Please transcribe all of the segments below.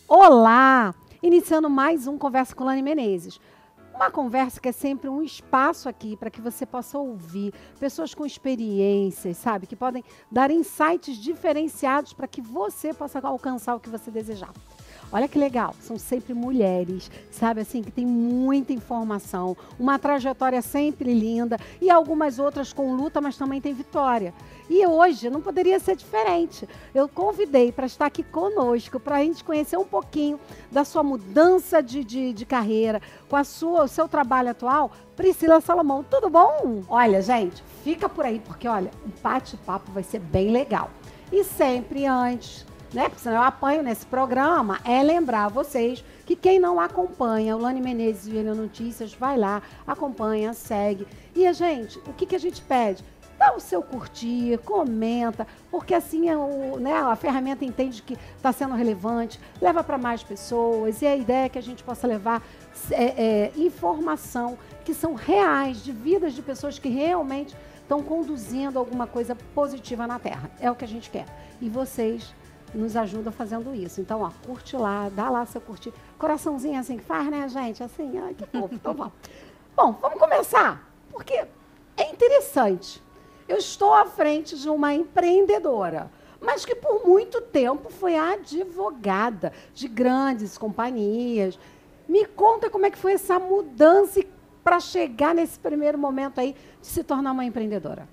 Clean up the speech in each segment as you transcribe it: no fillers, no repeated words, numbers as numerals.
Olá! Iniciando mais um Conversa com Lani Menezes. Uma conversa que é sempre um espaço aqui para que você possa ouvir pessoas com experiências, sabe? Que podem dar insights diferenciados para que você possa alcançar o que você desejar. Olha que legal, são sempre mulheres, sabe, assim, que tem muita informação, uma trajetória sempre linda e algumas outras com luta, mas também tem vitória. E hoje não poderia ser diferente. Eu convidei para estar aqui conosco, para a gente conhecer um pouquinho da sua mudança de carreira, com o seu trabalho atual, Priscila Salomão. Tudo bom? Olha, gente, fica por aí, porque, olha, o bate-papo vai ser bem legal. E sempre antes, né, porque senão eu apanho nesse programa, é lembrar vocês que quem não acompanha o Lani Menezes Vendo Notícias, vai lá, acompanha, segue. E, gente, o que a gente pede? Dá o seu curtir, comenta, porque assim a ferramenta entende que está sendo relevante, leva para mais pessoas, e a ideia é que a gente possa levar informação que são reais, de vidas de pessoas que realmente estão conduzindo alguma coisa positiva na Terra. É o que a gente quer. E vocês nos ajudam fazendo isso. Então, ó, curte lá, dá lá seu curtir. Coraçãozinho assim que faz, né, gente? Assim, ai, que fofo. Então, vamos. Bom, vamos começar, porque é interessante. Eu estou à frente de uma empreendedora, mas que por muito tempo foi advogada de grandes companhias. Me conta como é que foi essa mudança para chegar nesse primeiro momento aí de se tornar uma empreendedora.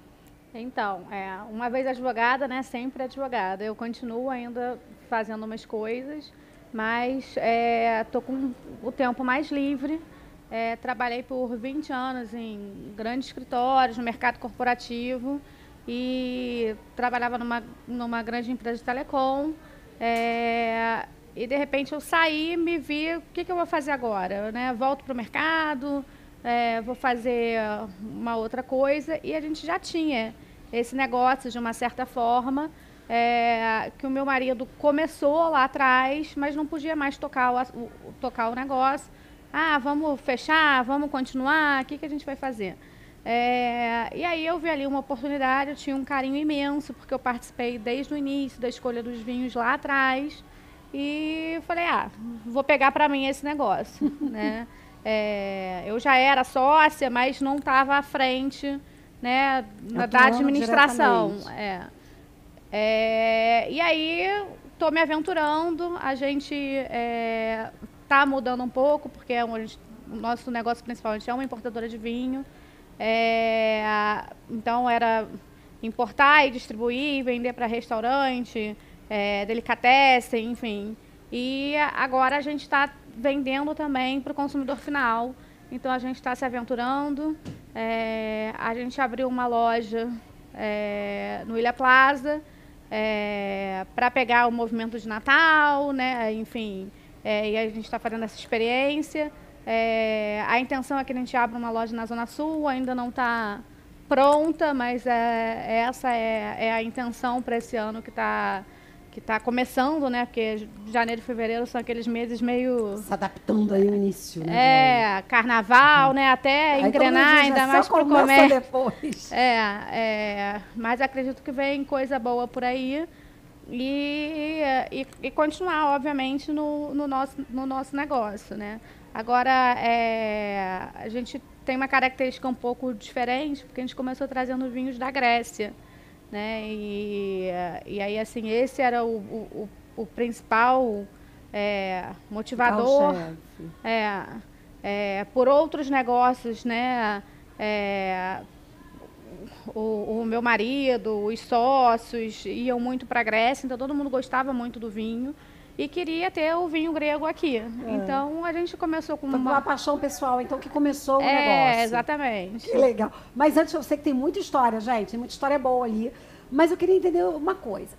Então, uma vez advogada, né, sempre advogada. Eu continuo ainda fazendo umas coisas, mas estou com o tempo mais livre. Trabalhei por 20 anos em grandes escritórios, no mercado corporativo, e trabalhava numa grande empresa de telecom. E, de repente, eu saí e me vi, o que eu vou fazer agora? Né? Volto para o mercado, vou fazer uma outra coisa, e a gente já tinha esse negócio, de uma certa forma, que o meu marido começou lá atrás, mas não podia mais tocar o negócio. Ah, vamos fechar, vamos continuar, o que a gente vai fazer? E aí eu vi ali uma oportunidade, eu tinha um carinho imenso, porque eu participei desde o início da escolha dos vinhos lá atrás, e falei, vou pegar para mim esse negócio, né? Eu já era sócia, mas não estava à frente, né, da administração. E aí estou me aventurando, a gente está mudando um pouco, porque o nosso negócio principal, a gente é uma importadora de vinho, então era importar e distribuir, vender para restaurante, delicatessen, enfim. E agora a gente está vendendo também para o consumidor final. Então, a gente está se aventurando. A gente abriu uma loja no Ilha Plaza para pegar o movimento de Natal, né? Enfim, e a gente está fazendo essa experiência. A intenção é que a gente abra uma loja na Zona Sul, ainda não está pronta, mas essa é a intenção para esse ano que está começando, né? Porque janeiro e fevereiro são aqueles meses meio... Se adaptando aí no início, né? Carnaval, né? Até aí, engrenar, ainda mais para o comércio. Depois. Mas acredito que vem coisa boa por aí. E continuar, obviamente, no nosso negócio, né? Agora, a gente tem uma característica um pouco diferente, porque a gente começou trazendo vinhos da Grécia, né? E aí, assim, esse era o principal motivador por outros negócios, né? O meu marido, os sócios iam muito para a Grécia, então todo mundo gostava muito do vinho e queria ter o vinho grego aqui. Então a gente começou com uma paixão pessoal, então, que começou o negócio. Exatamente. Que legal. Mas antes, eu sei que tem muita história, gente, tem muita história boa ali, mas eu queria entender uma coisa.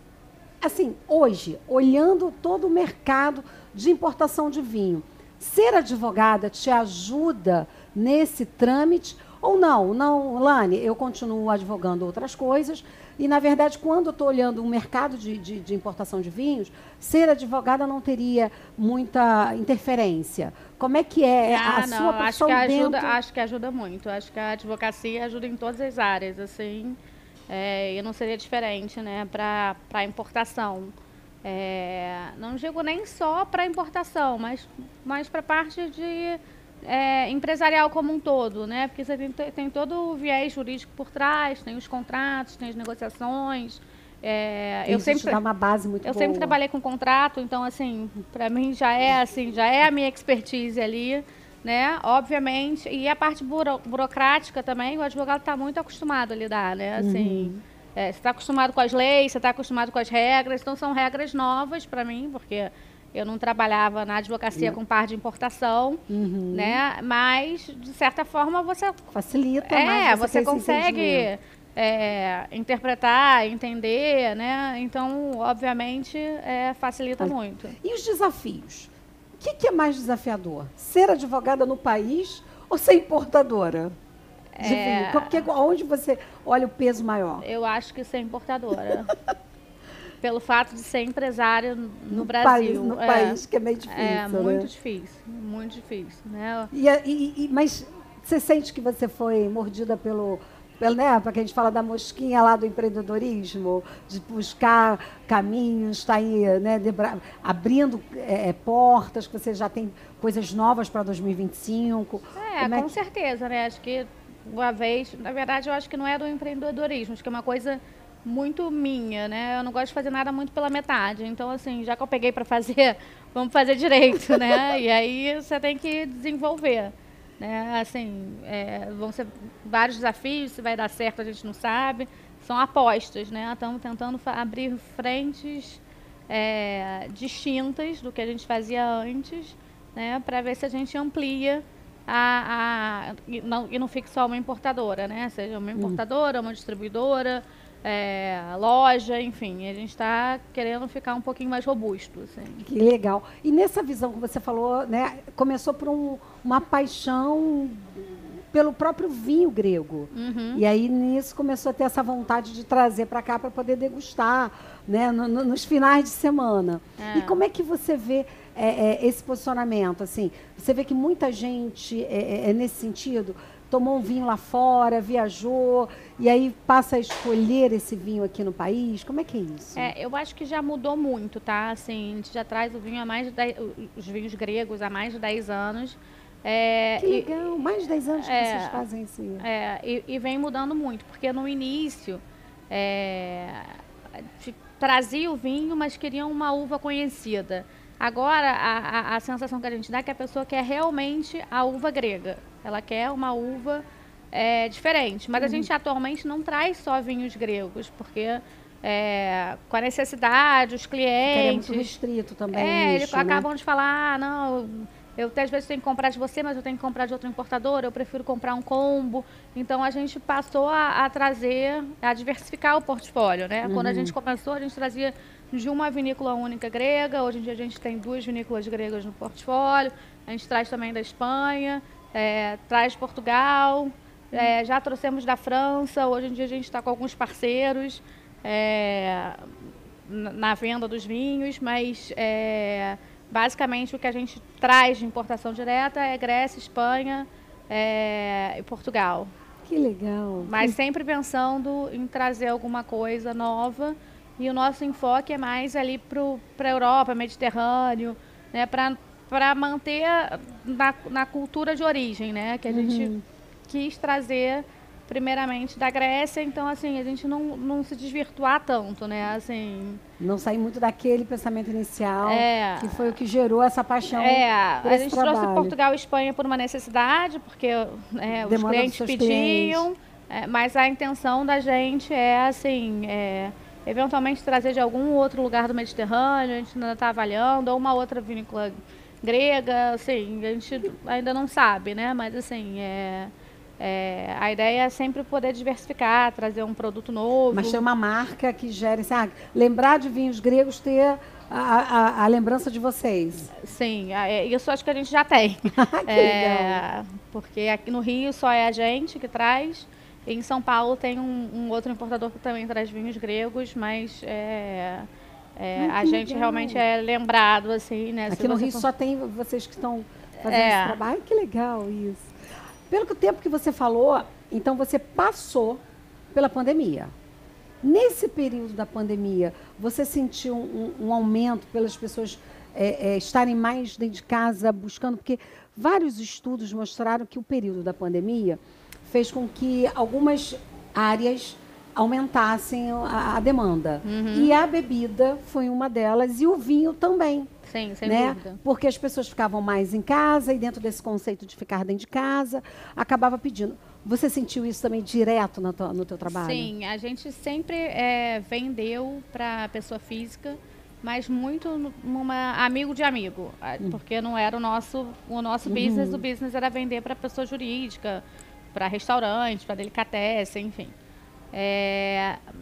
Assim, hoje, olhando todo o mercado de importação de vinho, ser advogada te ajuda nesse trâmite ou não? Não, Lani, eu continuo advogando outras coisas E, na verdade, quando eu estou olhando o mercado de importação de vinhos, ser advogada não teria muita interferência. Como é que é a sua profissão dentro? Acho que ajuda muito. Acho que a advocacia ajuda em todas as áreas, assim. E não seria diferente, né, para a importação. Não digo nem só para importação, mas para a parte de empresarial como um todo, né? Porque você tem todo o viés jurídico por trás, tem os contratos, tem as negociações. Eu sempre dá uma base muito boa. Eu sempre trabalhei com contrato, então assim, para mim já é a minha expertise ali, né? Obviamente, e a parte burocrática também, o advogado está muito acostumado a lidar, né? Assim, você está acostumado com as leis, você está acostumado com as regras, então são regras novas para mim, porque eu não trabalhava na advocacia com parte de importação, né? Mas, de certa forma, você... Facilita mais. Você consegue interpretar, entender, né? Então, obviamente, facilita muito. E os desafios? O que é mais desafiador? Ser advogada no país ou ser importadora? Onde você olha o peso maior? Eu acho que ser importadora. Pelo fato de ser empresária no Brasil. No país, que é meio difícil. Muito difícil. Né? Mas você sente que você foi mordida né, para que a gente fala da mosquinha lá do empreendedorismo, de buscar caminhos, está aí, né, abrindo portas, que você já tem coisas novas para 2025. Com certeza, né? Acho que na verdade, eu acho que não é do empreendedorismo, acho que é uma coisa muito minha, né? Eu não gosto de fazer nada muito pela metade. Então, assim, já que eu peguei para fazer, vamos fazer direito, né? E aí você tem que desenvolver, né? Assim, vão ser vários desafios, se vai dar certo a gente não sabe. São apostas, né? Estamos tentando abrir frentes distintas do que a gente fazia antes, né? Para ver se a gente amplia e não fique só uma importadora, né? Seja uma importadora, uma distribuidora, loja, enfim, a gente está querendo ficar um pouquinho mais robusto. Assim. Que legal. E nessa visão que você falou, né, começou por uma paixão pelo próprio vinho grego. E aí nisso começou a ter essa vontade de trazer para cá para poder degustar, né, nos finais de semana. E como é que você vê esse posicionamento? Assim, você vê que muita gente nesse sentido tomou um vinho lá fora, viajou, e aí passa a escolher esse vinho aqui no país? Como é que é isso? Eu acho que já mudou muito, tá? Assim, a gente já traz o vinho os vinhos gregos há mais de 10 anos. Que legal, mais de 10 anos que vocês fazem isso. E vem mudando muito, porque no início trazia o vinho, mas queriam uma uva conhecida. Agora, a sensação que a gente dá é que a pessoa quer realmente a uva grega. Ela quer uma uva diferente. Mas a gente atualmente não traz só vinhos gregos, porque com a necessidade, os clientes... É muito restrito também. Eles acabam de falar, não, eu às vezes tenho que comprar de você, mas eu tenho que comprar de outro importador, eu prefiro comprar um combo. Então, a gente passou a diversificar o portfólio, né? Quando a gente começou, a gente trazia de uma vinícola única grega. Hoje em dia a gente tem 2 vinícolas gregas no portfólio. A gente traz também da Espanha, traz de Portugal, já trouxemos da França. Hoje em dia a gente está com alguns parceiros na venda dos vinhos, mas basicamente o que a gente traz de importação direta é Grécia, Espanha e Portugal. Que legal. Mas sempre pensando em trazer alguma coisa nova. E o nosso enfoque é mais ali para a Europa, Mediterrâneo, né, para manter na cultura de origem, né, que a gente quis trazer primeiramente da Grécia. Então, assim, a gente não se desvirtuar tanto, né, assim... Não sair muito daquele pensamento inicial, que foi o que gerou essa paixão por a esse gente trabalho. trouxe Portugal e Espanha por uma necessidade, porque os clientes pediam, mas a intenção da gente assim... eventualmente trazer de algum outro lugar do Mediterrâneo, a gente ainda está avaliando, ou uma outra vinícola grega, assim, a gente ainda não sabe, né? Mas, assim, a ideia é sempre poder diversificar, trazer um produto novo. Mas tem uma marca que gere, assim, lembrar de vinhos gregos, ter a lembrança de vocês. Sim, isso acho que a gente já tem. Que legal. Porque aqui no Rio só é a gente que traz. Em São Paulo tem um outro importador que também traz vinhos gregos, mas a gente legal. realmente é lembrado, assim, né? Aqui no Rio só tem vocês que estão fazendo esse trabalho. Ai, que legal isso. Pelo que o tempo que você falou, então você passou pela pandemia. Nesse período da pandemia, você sentiu um aumento pelas pessoas estarem mais dentro de casa buscando? Porque vários estudos mostraram que o período da pandemia fez com que algumas áreas aumentassem a demanda. E a bebida foi uma delas, e o vinho também. Sim, sem dúvida. Porque as pessoas ficavam mais em casa, e dentro desse conceito de ficar dentro de casa, acabava pedindo. Você sentiu isso também direto no teu trabalho? Sim, a gente sempre vendeu para pessoa física, mas muito amigo de amigo, porque não era o nosso business. O business era vender para pessoa jurídica, para restaurante, para delicatessen, enfim.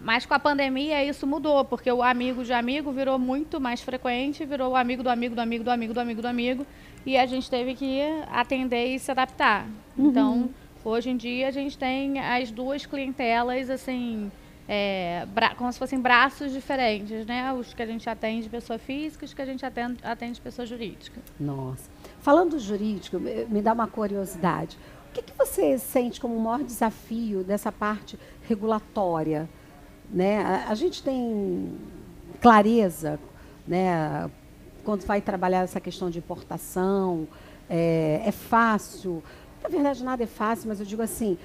Mas com a pandemia isso mudou, porque o amigo de amigo virou muito mais frequente, virou o amigo do amigo do amigo do amigo do amigo do amigo, e a gente teve que atender e se adaptar. Então, hoje em dia a gente tem as duas clientelas, assim, como se fossem braços diferentes, né? Os que a gente atende pessoa física, os que a gente atende pessoa jurídica. Nossa. Falando jurídico, me dá uma curiosidade. O que você sente como o maior desafio dessa parte regulatória? Né? A gente tem clareza, né, quando vai trabalhar essa questão de importação, é fácil. Na verdade, nada é fácil, mas eu digo assim,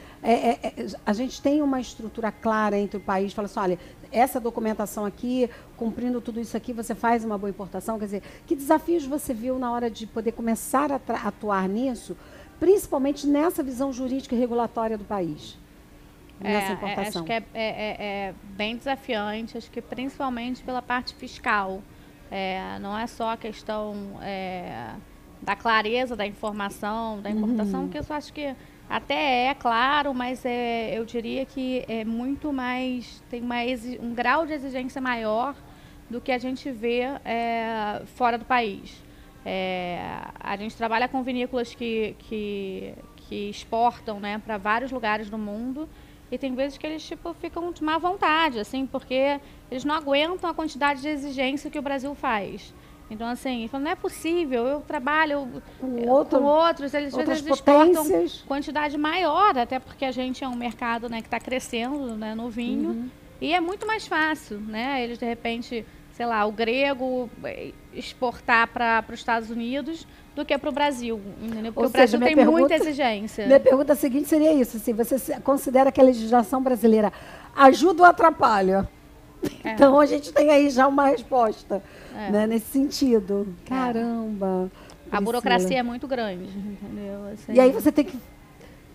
a gente tem uma estrutura clara entre o país, fala assim, olha, essa documentação aqui, cumprindo tudo isso aqui, você faz uma boa importação. Quer dizer, que desafios você viu na hora de poder começar a atuar nisso, principalmente nessa visão jurídica e regulatória do país, nessa importação? Acho que é bem desafiante, acho que principalmente pela parte fiscal. Não é só a questão da clareza da informação, da importação, que eu acho que até claro, mas eu diria que é muito mais, tem um grau de exigência maior do que a gente vê fora do país. A gente trabalha com vinícolas que exportam, né, para vários lugares do mundo, e tem vezes que eles ficam de má vontade, assim, porque eles não aguentam a quantidade de exigência que o Brasil faz. Então, assim, não é possível, eu trabalho com outros, eles exportam quantidade maior, até porque a gente é um mercado, né, que está crescendo, né, no vinho, e é muito mais fácil, né, eles de repente, sei lá, o grego exportar para os Estados Unidos do que para o Brasil, entendeu? Porque o Brasil tem muita exigência. Minha pergunta seguinte seria isso, assim, você considera que a legislação brasileira ajuda ou atrapalha? Então a gente tem aí já uma resposta, né, nesse sentido. Caramba! A burocracia é muito grande, entendeu? Assim, e aí você tem que,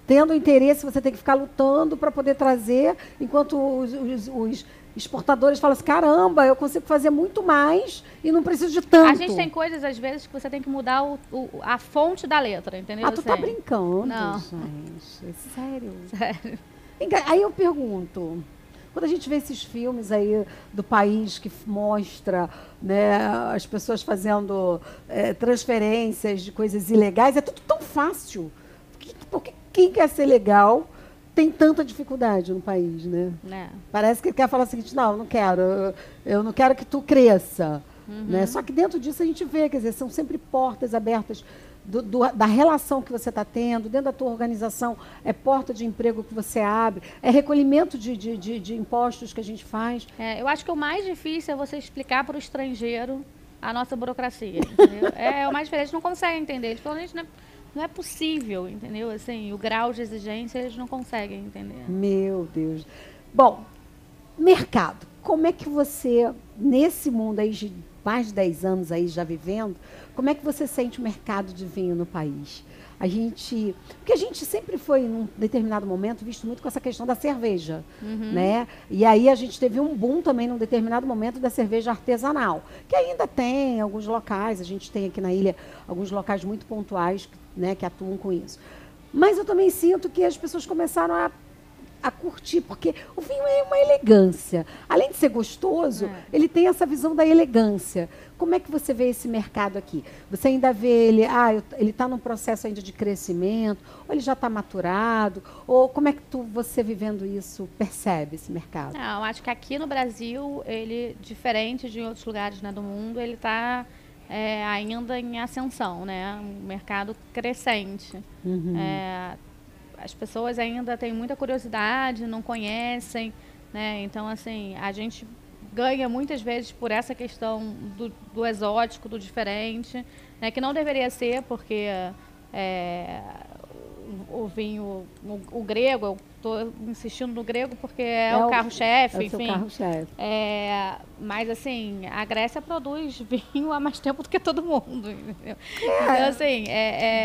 tendo interesse, você tem que ficar lutando para poder trazer, enquanto os exportadores falam assim, caramba, eu consigo fazer muito mais e não preciso de tanto. A gente tem coisas, às vezes, que você tem que mudar a fonte da letra, entendeu? Tu tá brincando, não, gente? Sério? Sério. Aí eu pergunto, quando a gente vê esses filmes aí do país que mostra, né, as pessoas fazendo transferências de coisas ilegais, é tudo tão fácil. Porque quem quer ser legal tem tanta dificuldade no país, né? Parece que ele quer falar o seguinte, não, eu não quero que tu cresça. Né? Só que dentro disso a gente vê, quer dizer, são sempre portas abertas da relação que você está tendo, dentro da tua organização, é porta de emprego que você abre, é recolhimento de impostos que a gente faz. Eu acho que o mais difícil é você explicar para o estrangeiro a nossa burocracia, entendeu? O mais difícil, eles não conseguem entender. Eles falam, gente, não é possível, entendeu? Assim, o grau de exigência eles não conseguem entender. Meu Deus. Bom, mercado. Como é que você, nesse mundo aí de mais de 10 anos aí já vivendo, como é que você sente o mercado de vinho no país? Porque a gente sempre foi, num determinado momento, visto muito com essa questão da cerveja, né? E aí a gente teve um boom também, num determinado momento, da cerveja artesanal, que ainda tem alguns locais, a gente tem aqui na ilha alguns locais muito pontuais, né, que atuam com isso. Mas eu também sinto que as pessoas começaram a a curtir, porque o vinho é uma elegância. Além de ser gostoso, ele tem essa visão da elegância. Como é que você vê esse mercado aqui? Você ainda vê ele, ele está num processo ainda de crescimento, ou ele já está maturado, ou como é que você vivendo isso percebe esse mercado? Não, eu acho que aqui no Brasil, ele, diferente de outros lugares, né, do mundo, ele está ainda em ascensão, né? Um mercado crescente. As pessoas ainda têm muita curiosidade, não conhecem, né? Então, assim, a gente ganha muitas vezes por essa questão do exótico, do diferente, né? Que não deveria ser, porque o vinho, o grego, eu estou insistindo no grego porque é o carro-chefe, enfim. Carro-chefe. Mas, assim, a Grécia produz vinho há mais tempo do que todo mundo, entendeu? Então, assim,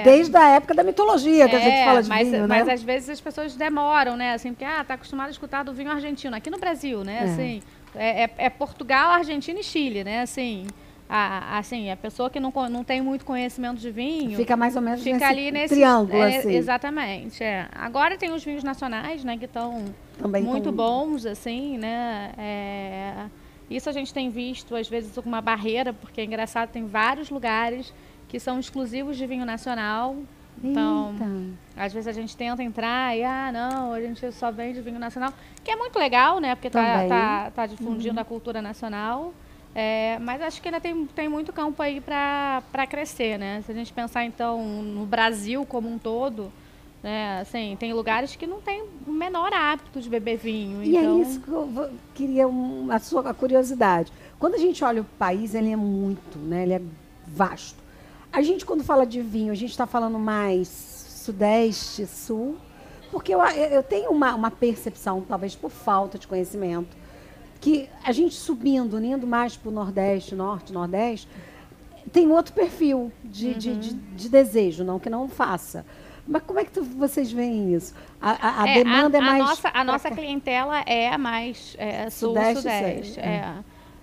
desde a época da mitologia que a gente fala de vinho, né? Mas, às vezes, as pessoas demoram, né? Assim, porque, tá acostumado a escutar do vinho argentino. Aqui no Brasil, né? Assim, Portugal, Argentina e Chile, né? Assim, a pessoa que não tem muito conhecimento de vinho... Fica mais ou menos nesse triângulo, assim. Exatamente, Agora tem os vinhos nacionais, né? Que estão muito bons, assim, né? Isso a gente tem visto, às vezes, com uma barreira, porque é engraçado, tem vários lugares que são exclusivos de vinho nacional. Então, às vezes a gente tenta entrar e, não, a gente só vende vinho nacional, que é muito legal, né? Porque tá difundindo a cultura nacional. Mas acho que ainda tem muito campo aí para crescer, né? Se a gente pensar, então, no Brasil como um todo, né? Assim, tem lugares que não tem o menor hábito de beber vinho. E então... é isso que eu queria a sua curiosidade. Quando a gente olha o país, ele é muito, né? Ele é vasto. A gente, quando fala de vinho, a gente está falando mais sudeste, sul, porque eu tenho uma percepção, talvez por falta de conhecimento, que a gente subindo, indo mais para o Nordeste, Norte, Nordeste, tem outro perfil de desejo, não que não faça. Mas como é que vocês veem isso? A demanda é mais... A nossa clientela é mais sul-sudeste.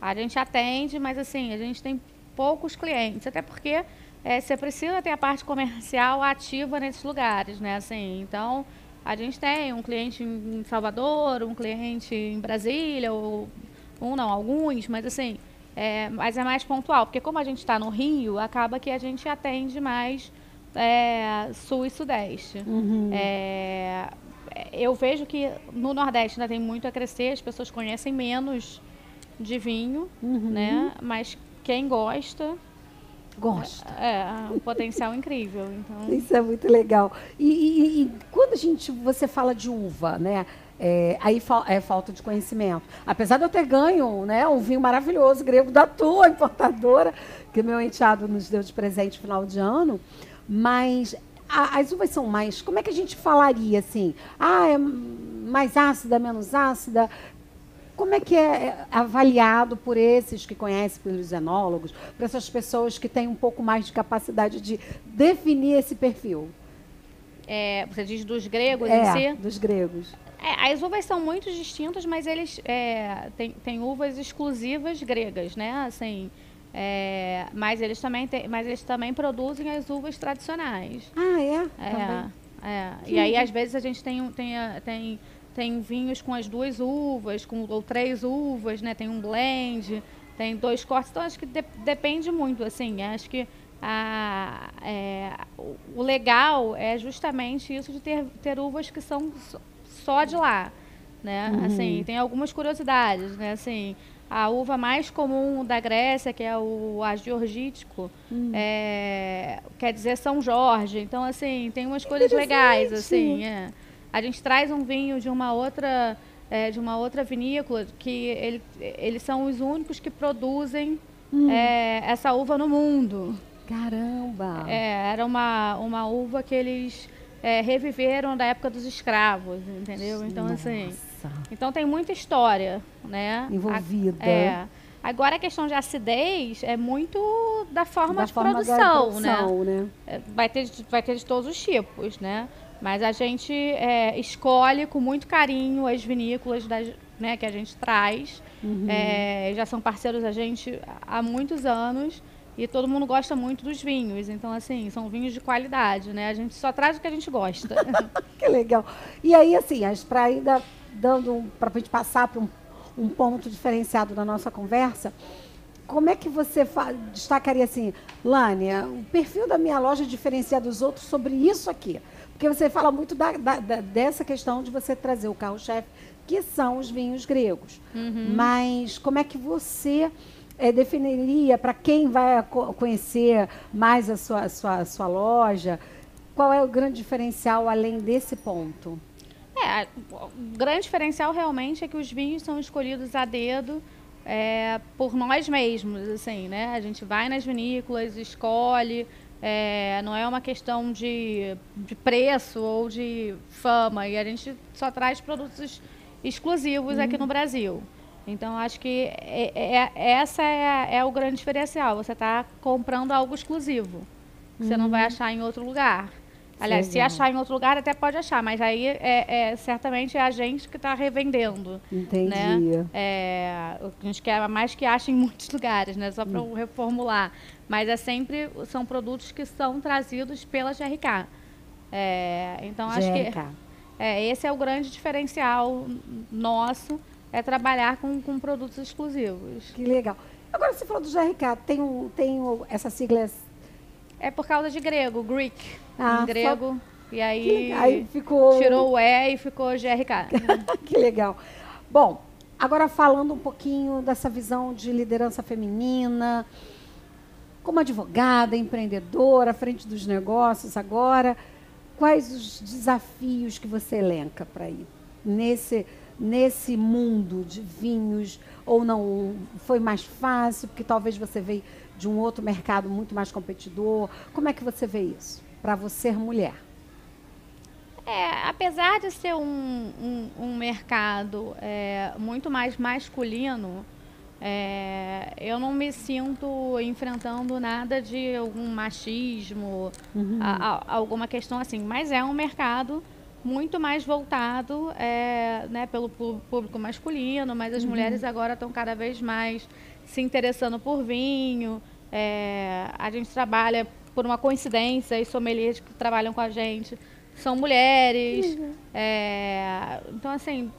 A gente atende, mas assim, a gente tem poucos clientes, até porque você precisa ter a parte comercial ativa nesses lugares, né? Assim, então, a gente tem um cliente em Salvador, um cliente em Brasília, ou alguns, mas assim, mas é mais pontual, porque como a gente está no Rio, acaba que a gente atende mais sul e sudeste. Eu vejo que no Nordeste ainda tem muito a crescer, as pessoas conhecem menos de vinho, né? Mas quem gosta... um potencial incrível. Então... Isso é muito legal. E quando você fala de uva, né? Aí é falta de conhecimento. Apesar de eu ter ganho, né, um vinho maravilhoso grego da tua importadora, que meu enteado nos deu de presente no final de ano, mas as uvas são mais... Como é que a gente falaria assim? É mais ácida, menos ácida? Como é que é avaliado por esses que conhecem, pelos enólogos, por essas pessoas que têm um pouco mais de capacidade de definir esse perfil? Você diz dos gregos em si? Dos gregos. As uvas são muito distintas, mas eles têm uvas exclusivas gregas, né? Assim, mas eles também produzem as uvas tradicionais. E aí, às vezes, a gente tem vinhos com as 2 uvas, ou 3 uvas, né? Tem um blend, tem 2 cortes. Então, acho que depende muito, assim. Acho que o legal é justamente isso de ter uvas que são só de lá, né? Assim, tem algumas curiosidades, né? Assim, a uva mais comum da Grécia, que é o agiorgítico, quer dizer São Jorge. Então, assim, tem umas coisas legais, assim, A gente traz um vinho de uma outra vinícola que eles são os únicos que produzem essa uva no mundo. Caramba! Era uma uva que eles reviveram da época dos escravos, entendeu? Então, assim, então tem muita história, né? Envolvida. Agora, a questão de acidez é muito da forma de produção, né? Vai ter de todos os tipos, né? Mas a gente escolhe com muito carinho as vinícolas né, que a gente traz. Já são parceiros da gente há muitos anos e todo mundo gosta muito dos vinhos. Então, assim, são vinhos de qualidade, né? A gente só traz o que a gente gosta. Que legal. E aí, assim, para ainda para a gente passar para um ponto diferenciado da nossa conversa, como é que você destacaria assim, Lânia, o perfil da minha loja diferencia dos outros sobre isso aqui? Porque você fala muito dessa questão de você trazer o carro-chefe, que são os vinhos gregos. Mas como é que você definiria, para quem vai conhecer mais a sua loja, qual é o grande diferencial além desse ponto? O grande diferencial realmente é que os vinhos são escolhidos a dedo por nós mesmos, assim, né? A gente vai nas vinícolas, escolhe, não é uma questão de preço ou de fama, e a gente só traz produtos exclusivos aqui no Brasil. Então, acho que essa é o grande diferencial. Você está comprando algo exclusivo, que você não vai achar em outro lugar. Aliás, se achar em outro lugar, até pode achar, mas aí certamente é a gente que está revendendo. Entendi. Né? A gente quer mais que ache em muitos lugares, né? Só para reformular. Mas são produtos que são trazidos pela GRK. Então, acho que esse é o grande diferencial nosso, trabalhar com produtos exclusivos. Que legal. Agora, você falou do GRK, tem essa sigla... É por causa de grego, Greek, em grego. E aí tirou o E e ficou GRK. Que legal. Bom, agora falando um pouquinho dessa visão de liderança feminina, como advogada, empreendedora, à frente dos negócios agora, quais os desafios que você elenca para ir nesse mundo de vinhos? Ou não foi mais fácil, porque talvez você veio de um outro mercado muito mais competidor? Como é que você vê isso, para você mulher? Apesar de ser um mercado muito mais masculino, eu não me sinto enfrentando nada de algum machismo, alguma questão assim. Mas é um mercado muito mais voltado né, pelo público masculino, mas as mulheres agora estão cada vez mais se interessando por vinho. A gente trabalha, por uma coincidência, e sommeliers que trabalham com a gente são mulheres. Então, assim,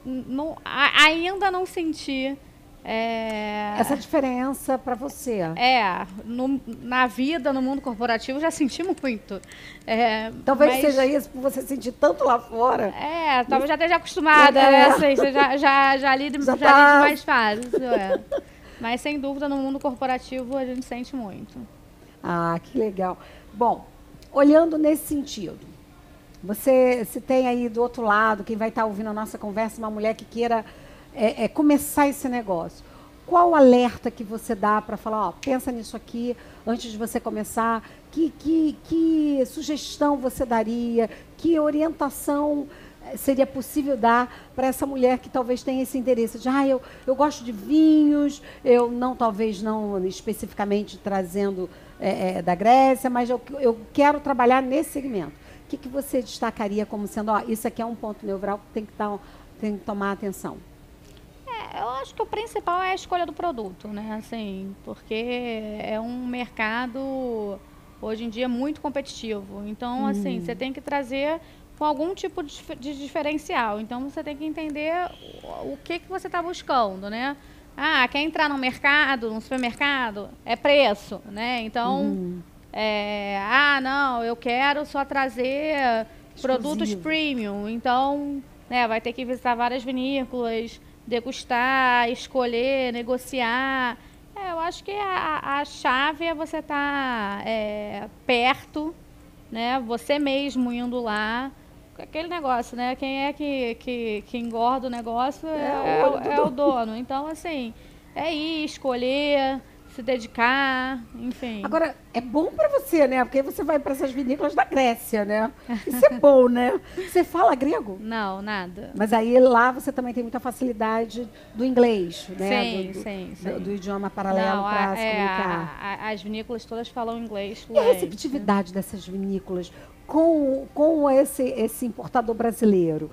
ainda não senti essa diferença para você. Na vida, no mundo corporativo, já senti muito. Talvez seja isso, por você sentir tanto lá fora. Talvez já esteja acostumada, né? Assim, você já lida mais fácil. Mas, sem dúvida, no mundo corporativo, a gente sente muito. Ah, que legal. Bom, olhando nesse sentido, se tem aí do outro lado, quem vai estar ouvindo a nossa conversa, uma mulher que queira começar esse negócio, qual alerta que você dá para falar, pensa nisso aqui antes de você começar? Que sugestão você daria? Que orientação seria possível dar para essa mulher que talvez tenha esse interesse de, eu gosto de vinhos, talvez não especificamente trazendo da Grécia, mas eu quero trabalhar nesse segmento. O que você destacaria como sendo, isso aqui é um ponto neurálgico que tem que tomar atenção? Eu acho que o principal é a escolha do produto, né? Assim, porque é um mercado, hoje em dia, muito competitivo. Então, assim, você tem que trazer com algum tipo de diferencial. Então, você tem que entender o que você está buscando, né? Quer entrar no mercado, num supermercado? É preço, né? Então, não, eu quero só trazer produtos premium. Então, vai ter que visitar várias vinícolas, degustar, escolher, negociar. Eu acho que a chave é você estar perto, né? Você mesmo indo lá. Aquele negócio, né? Quem é que engorda o negócio é o dono. Então, assim, ir, escolher, se dedicar, enfim. Agora, é bom para você, né? Porque aí você vai para essas vinícolas da Grécia, né? Isso é bom, né? Você fala grego? Não, nada. Mas aí lá você também tem muita facilidade do inglês, né? Sim. Do idioma paralelo para se comunicar. As vinícolas todas falam inglês. E a receptividade dessas vinícolas com esse importador brasileiro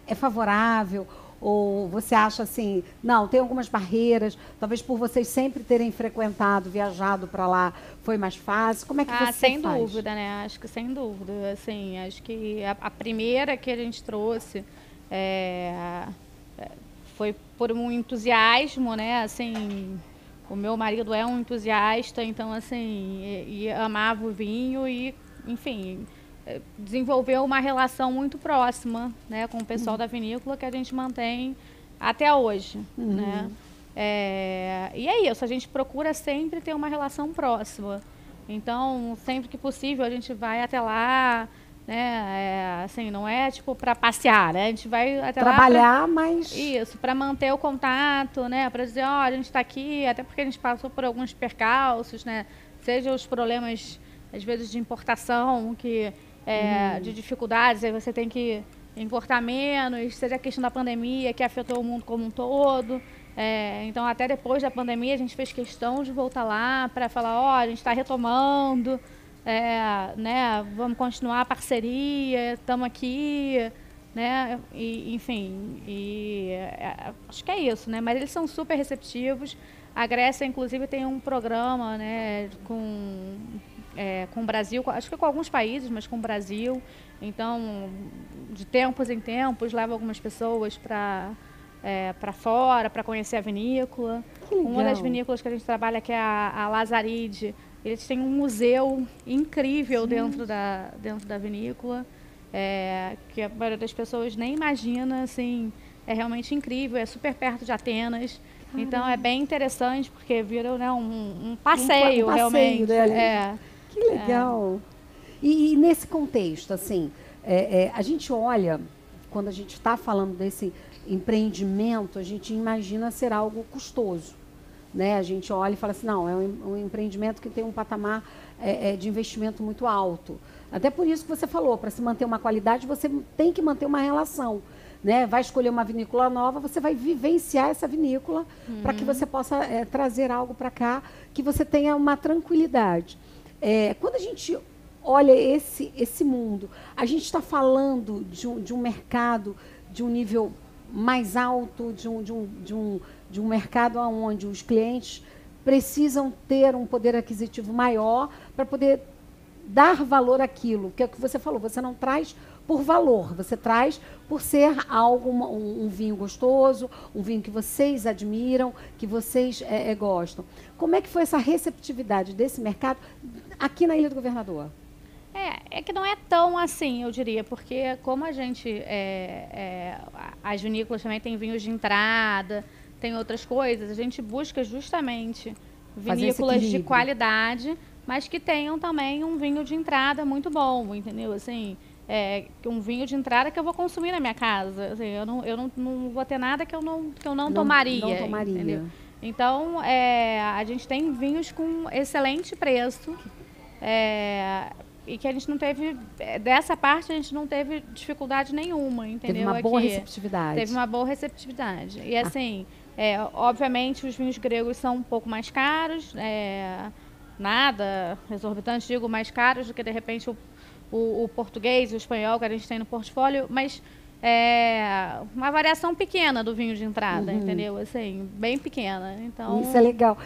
é favorável? Ou você acha assim, não, tem algumas barreiras, talvez por vocês sempre terem frequentado, viajado para lá, foi mais fácil? Como é que você sem faz? dúvida, né? Acho que sem dúvida. Assim, acho que a primeira que a gente trouxe foi por um entusiasmo, né? Assim, o meu marido é um entusiasta, então, assim, e amava o vinho e, enfim, desenvolveu uma relação muito próxima, né, com o pessoal da vinícola que a gente mantém até hoje, né? E é isso, a gente procura sempre ter uma relação próxima. Então, sempre que possível, a gente vai até lá, né? Assim, não é tipo para passear, né? A gente vai até trabalhar, lá mas isso, para manter o contato, né? Para dizer, ó, a gente está aqui, até porque a gente passou por alguns percalços, né? Seja os problemas às vezes de importação, que de dificuldades, aí você tem que importar menos, seja a questão da pandemia que afetou o mundo como um todo. Então, até depois da pandemia, a gente fez questão de voltar lá para falar, ó, a gente está retomando, né, vamos continuar a parceria, estamos aqui, né, e, enfim, acho que é isso, né, mas eles são super receptivos. A Grécia, inclusive, tem um programa, né, com o Brasil, acho que com alguns países, mas com o Brasil. Então, de tempos em tempos, leva algumas pessoas para fora, para conhecer a vinícola. Uma das vinícolas que a gente trabalha, que é a Lazaride, eles têm um museu incrível dentro da vinícola, que a maioria das pessoas nem imagina, assim, é realmente incrível, é super perto de Atenas. Então, é bem interessante, porque vira, né, um passeio, realmente. Que legal. E nesse contexto, assim, a gente olha, quando a gente está falando desse empreendimento, a gente imagina ser algo custoso, né? A gente olha e fala assim, não, é um empreendimento que tem um patamar de investimento muito alto. Até por isso que você falou, para se manter uma qualidade, você tem que manter uma relação, né? Vai escolher uma vinícola nova, você vai vivenciar essa vinícola para que você possa trazer algo para cá, que você tenha uma tranquilidade. Quando a gente olha esse mundo, a gente está falando de um mercado de um nível mais alto, de um mercado onde os clientes precisam ter um poder aquisitivo maior para poder dar valor àquilo, que é o que você falou, você não traz por valor, você traz por ser algo, um vinho gostoso, um vinho que vocês admiram, que vocês gostam. Como é que foi essa receptividade desse mercado aqui na Ilha do Governador? É que não é tão assim, eu diria, porque como a gente, as vinícolas também têm vinhos de entrada, tem outras coisas, a gente busca justamente vinícolas de qualidade, mas que tenham também um vinho de entrada muito bom, entendeu? Assim, um vinho de entrada que eu vou consumir na minha casa. Assim, eu não vou ter nada que eu não tomaria. Não tomaria. Entendeu? Então, a gente tem vinhos com excelente preço. E que a gente não teve, dessa parte a gente não teve dificuldade nenhuma, entendeu? Teve uma boa receptividade. Teve uma boa receptividade. E assim, obviamente os vinhos gregos são um pouco mais caros, nada exorbitante, digo, mais caros do que de repente o português e o espanhol que a gente tem no portfólio, mas uma variação pequena do vinho de entrada, entendeu? Assim, bem pequena. Então, isso é legal.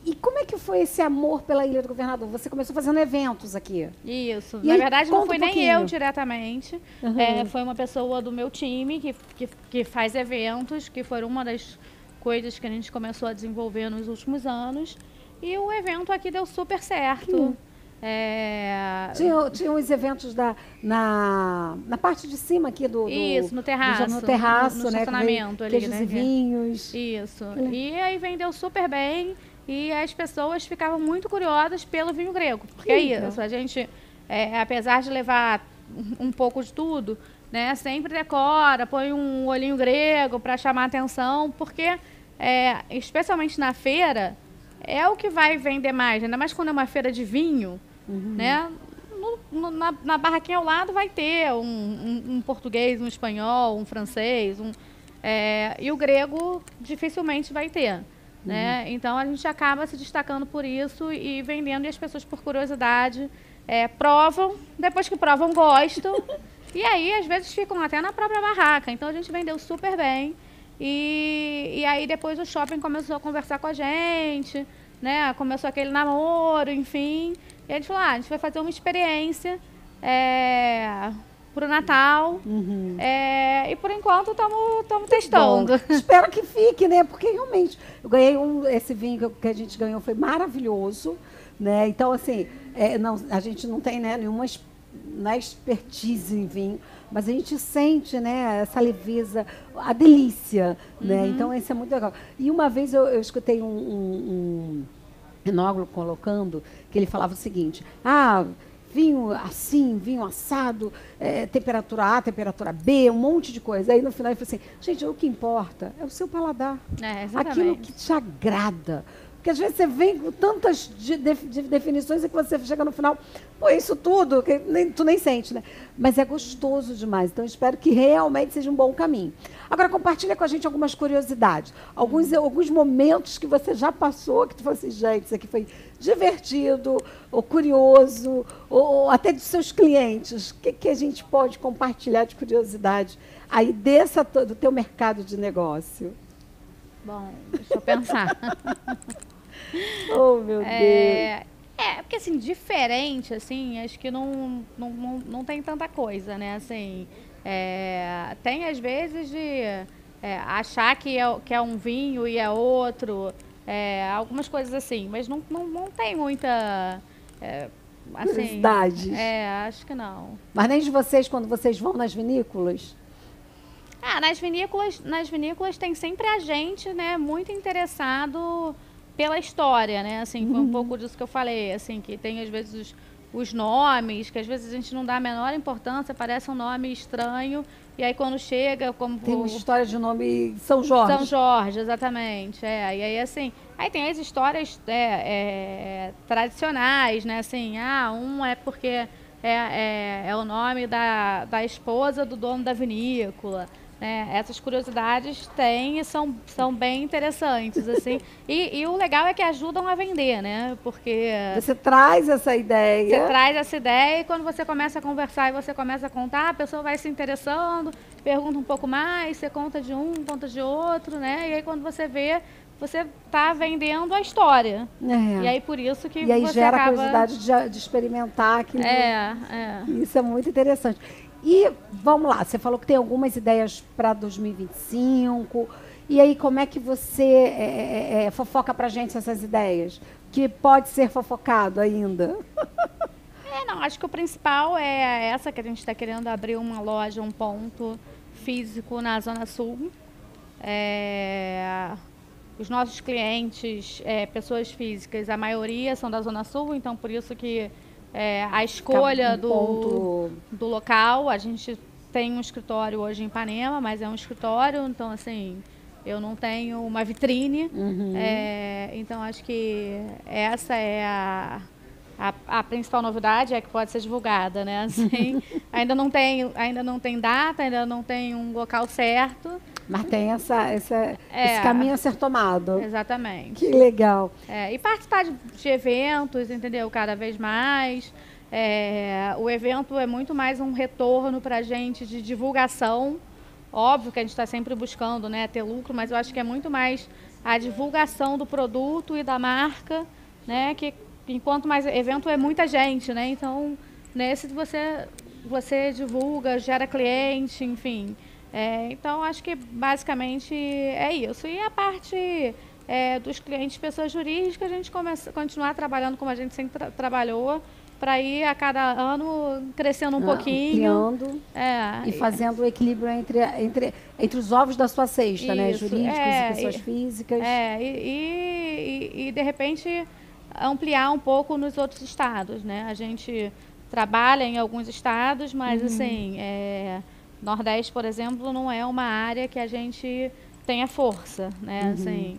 E como é que foi esse amor pela Ilha do Governador? Você começou fazendo eventos aqui. Isso. Na verdade, não fui nem eu diretamente. Foi uma pessoa do meu time que faz eventos, que foi uma das coisas que a gente começou a desenvolver nos últimos anos. E o evento aqui deu super certo. Tinha os eventos na parte de cima aqui do isso, no terraço. No terraço, no né? Estacionamento ali, queijos né? E vinhos. Isso. E aí vendeu super bem e as pessoas ficavam muito curiosas pelo vinho grego. Porque é isso, a gente, apesar de levar um pouco de tudo, né? Sempre decora, põe um olhinho grego para chamar a atenção, porque especialmente na feira, é o que vai vender mais, ainda mais quando é uma feira de vinho, né? Na barraquinha ao lado vai ter um português, um espanhol, um francês, e o grego dificilmente vai ter, né? Então a gente acaba se destacando por isso e vendendo, e as pessoas, por curiosidade, provam, depois que provam, gostam, e aí às vezes ficam até na própria barraca. Então a gente vendeu super bem. E aí depois o shopping começou a conversar com a gente, né? Começou aquele namoro, enfim. E a gente falou, a gente vai fazer uma experiência pro Natal. E por enquanto estamos testando. Bom, espero que fique, né? Porque realmente, eu ganhei esse vinho que a gente ganhou foi maravilhoso, né? Então, assim, a gente não tem, né, nenhuma expertise em vinho, mas a gente sente, né, essa leveza, a delícia, né? Então, isso é muito legal. E uma vez eu escutei um enólogo colocando, que ele falava o seguinte, vinho assim, vinho assado, temperatura A, temperatura B, um monte de coisa. Aí no final ele falou assim, gente, o que importa é o seu paladar. Aquilo que te agrada. Porque às vezes você vem com tantas definições e que você chega no final, pô, isso tudo, que tu nem sente, né? Mas é gostoso demais. Então, eu espero que realmente seja um bom caminho. Agora, compartilha com a gente algumas curiosidades. Alguns momentos que você já passou, que tu falou assim, gente, isso aqui foi divertido, ou curioso, ou até dos seus clientes. O que a gente pode compartilhar de curiosidade aí do teu mercado de negócio? Bom, deixa eu pensar. Oh, meu Deus. Porque assim, diferente, assim, acho que não tem tanta coisa, né? Assim, tem às vezes de achar que é um vinho e é outro, algumas coisas assim, mas não tem muita. Assim, curiosidades. Acho que não. Mas nem de vocês, quando vocês vão nas vinícolas? Nas vinícolas tem sempre a gente, né, muito interessado pela história, né, assim, foi um pouco disso que eu falei, assim, que tem às vezes os nomes, que às vezes a gente não dá a menor importância, parece um nome estranho, e aí quando chega, como... Tem uma história de nome São Jorge. São Jorge, exatamente, e aí assim, aí tem as histórias tradicionais, né, assim, um é porque é o nome da esposa do dono da vinícola, né? Essas curiosidades tem e são bem interessantes, assim. E o legal é que ajudam a vender, né? Porque você traz essa ideia. Você traz essa ideia e quando você começa a conversar e você começa a contar, a pessoa vai se interessando, pergunta um pouco mais, você conta de um, conta de outro, né? E aí quando você vê, você está vendendo a história. E aí por isso que e aí você gera acaba... a curiosidade de experimentar aquilo. Isso é muito interessante. E vamos lá, você falou que tem algumas ideias para 2025. E aí, como é que você fofoca para a gente essas ideias? Que pode ser fofocado ainda? Não, acho que o principal é essa, que a gente está querendo abrir uma loja, um ponto físico na Zona Sul. Os nossos clientes, pessoas físicas, a maioria são da Zona Sul, então por isso que a escolha do local, a gente tem um escritório hoje em Ipanema, mas é um escritório, então assim, eu não tenho uma vitrine, então acho que essa é a principal novidade, é que pode ser divulgada, né? Assim, ainda não tem data, ainda não tem um local certo. Mas tem esse caminho a ser tomado. Exatamente. Que legal. E participar de eventos, entendeu? Cada vez mais. O evento é muito mais um retorno para a gente de divulgação. Óbvio que a gente está sempre buscando, né, ter lucro, mas eu acho que é muito mais a divulgação do produto e da marca, né? Que enquanto mais evento é muita gente, né? Então, nesse você divulga, gera cliente, enfim. Então, acho que basicamente é isso. E a parte dos clientes, pessoas jurídicas, a gente continuar trabalhando como a gente sempre trabalhou, para ir a cada ano crescendo um pouquinho. Ampliando e fazendo o equilíbrio entre os ovos da sua cesta, né? Jurídicos e pessoas físicas. E de repente ampliar um pouco nos outros estados, né? A gente trabalha em alguns estados, mas assim, Nordeste, por exemplo, não é uma área que a gente tenha força, né? Assim,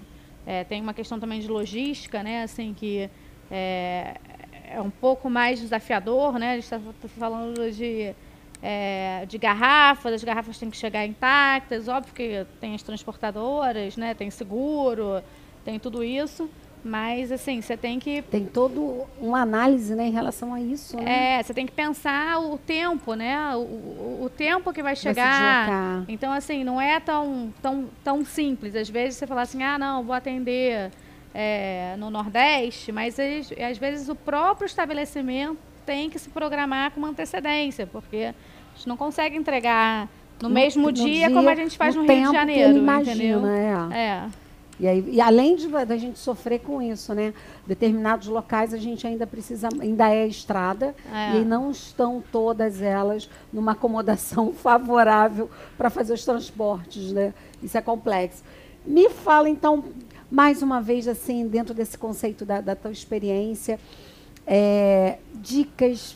tem uma questão também de logística, né? Assim, que é um pouco mais desafiador, né? A gente está falando de garrafas, as garrafas têm que chegar intactas, óbvio que tem as transportadoras, né? Tem seguro, tem tudo isso, Mas, assim, você tem que... Tem toda uma análise, né, em relação a isso, né? você tem que pensar o tempo, né? O tempo que vai Se chegar. deslocar. Então, assim, não é tão simples. Às vezes você fala assim, não, vou atender no Nordeste, mas às vezes o próprio estabelecimento tem que se programar com uma antecedência, porque a gente não consegue entregar no mesmo dia como a gente faz no Rio de Janeiro, que ele imagina, entendeu? E além da gente sofrer com isso, né? Determinados locais a gente ainda é estrada, e não estão todas elas numa acomodação favorável para fazer os transportes, né? Isso é complexo. Me fala, então, mais uma vez, assim, dentro desse conceito da tua experiência, dicas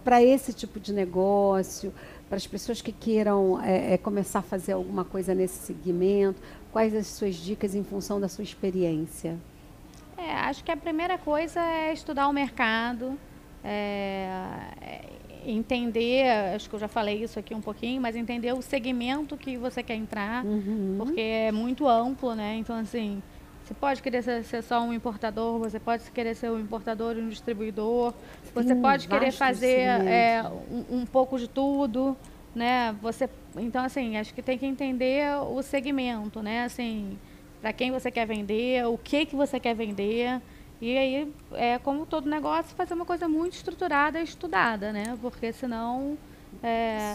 para esse tipo de negócio, para as pessoas que queiram começar a fazer alguma coisa nesse segmento. Quais as suas dicas em função da sua experiência? Acho que a primeira coisa é estudar o mercado, entender, acho que eu já falei isso aqui um pouquinho, mas entender o segmento que você quer entrar, porque é muito amplo, né? Então, assim, você pode querer ser só um importador, você pode querer ser um importador e um distribuidor, você pode querer fazer um pouco de tudo, né? Então, assim, acho que tem que entender o segmento, né? Assim, para quem você quer vender, o que você quer vender. E aí, como todo negócio, fazer uma coisa muito estruturada e estudada, né? Porque senão...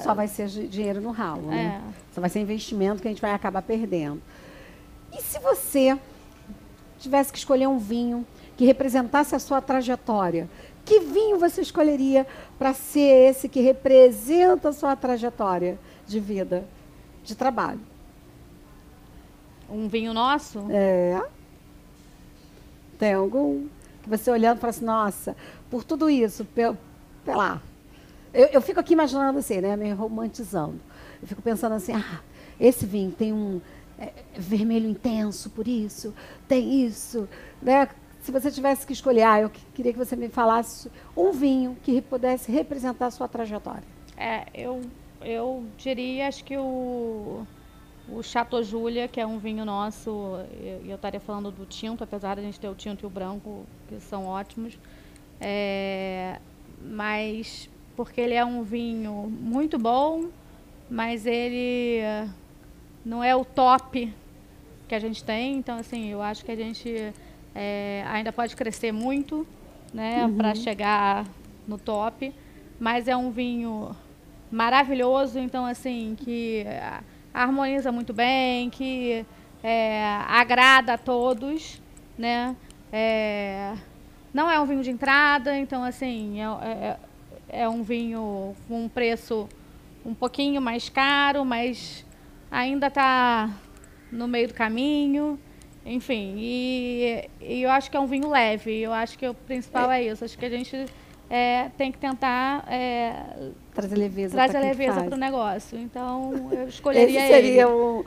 Só vai ser dinheiro no ralo, né? Só vai ser investimento que a gente vai acabar perdendo. E se você tivesse que escolher um vinho que representasse a sua trajetória, que vinho você escolheria para ser esse que representa a sua trajetória de vida, de trabalho? Um vinho nosso? Tem algum que você olhando e fala assim, nossa, por tudo isso, sei lá. Eu fico aqui imaginando assim, né, meio romantizando. Eu fico pensando assim, esse vinho tem um vermelho intenso por isso, tem isso, né? Se você tivesse que escolher, eu queria que você me falasse um vinho que pudesse representar a sua trajetória. Eu diria, acho que o Chateau Julia, que é um vinho nosso, eu estaria falando do tinto, apesar de a gente ter o tinto e o branco, que são ótimos, mas porque ele é um vinho muito bom, mas ele não é o top que a gente tem, então, assim, eu acho que a gente ainda pode crescer muito, né, para chegar no top, mas é um vinho maravilhoso, então, assim, que harmoniza muito bem, que agrada a todos, né? Não é um vinho de entrada, então, assim, é um vinho com um preço um pouquinho mais caro, mas ainda está no meio do caminho. Enfim, e eu acho que é um vinho leve. Eu acho que o principal é isso. Acho que a gente tem que tentar trazer leveza para o negócio. Então, eu escolheria esse seria o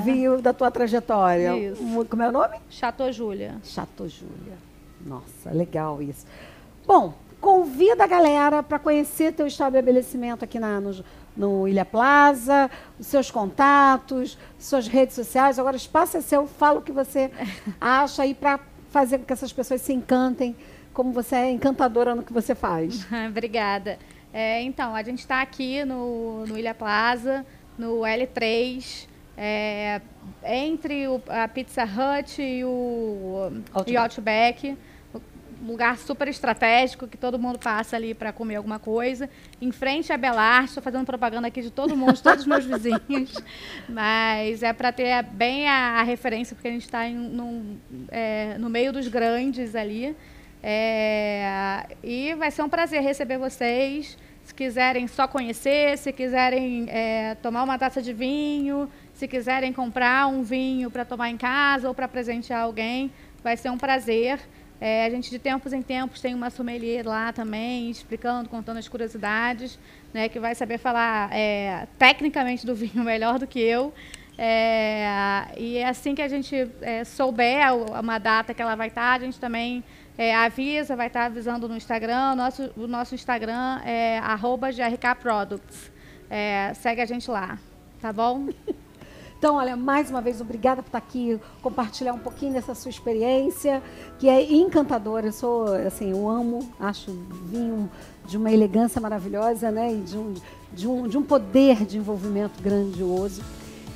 vinho da tua trajetória. Isso. Como é o nome? Chateau Julia. Chateau Julia. Nossa, legal isso. Bom, convida a galera para conhecer teu estabelecimento aqui no Ilha Plaza, os seus contatos, suas redes sociais. Agora o espaço é seu, fala o que você acha aí para fazer com que essas pessoas se encantem, como você é encantadora no que você faz. Obrigada. Então, a gente está aqui no Ilha Plaza, no L3, entre a Pizza Hut e o Outback. Um lugar super estratégico, que todo mundo passa ali para comer alguma coisa. Em frente à Belarte, estou fazendo propaganda aqui de todo mundo, de todos os meus vizinhos. Mas é para ter bem a referência, porque a gente está no meio dos grandes ali. E vai ser um prazer receber vocês. Se quiserem só conhecer, se quiserem tomar uma taça de vinho, se quiserem comprar um vinho para tomar em casa ou para presentear alguém, vai ser um prazer. A gente, de tempos em tempos, tem uma sommelier lá também, explicando, contando as curiosidades, né, que vai saber falar tecnicamente do vinho melhor do que eu. E assim que a gente souber uma data que ela vai estar, a gente também avisa, vai estar avisando no Instagram. O nosso Instagram é @grkproducts. Segue a gente lá, tá bom? Então, olha, mais uma vez, obrigada por estar aqui, compartilhar um pouquinho dessa sua experiência, que é encantadora. Eu sou, assim, eu amo, acho vinho de uma elegância maravilhosa, né? E de um poder de envolvimento grandioso.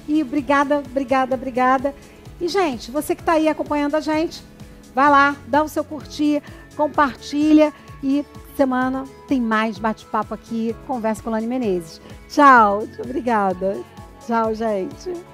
E obrigada, obrigada, obrigada. E, gente, você que está aí acompanhando a gente, vai lá, dá o seu curtir, compartilha e semana tem mais bate-papo aqui, Conversa com Lani Menezes. Tchau, obrigada. Tchau, gente.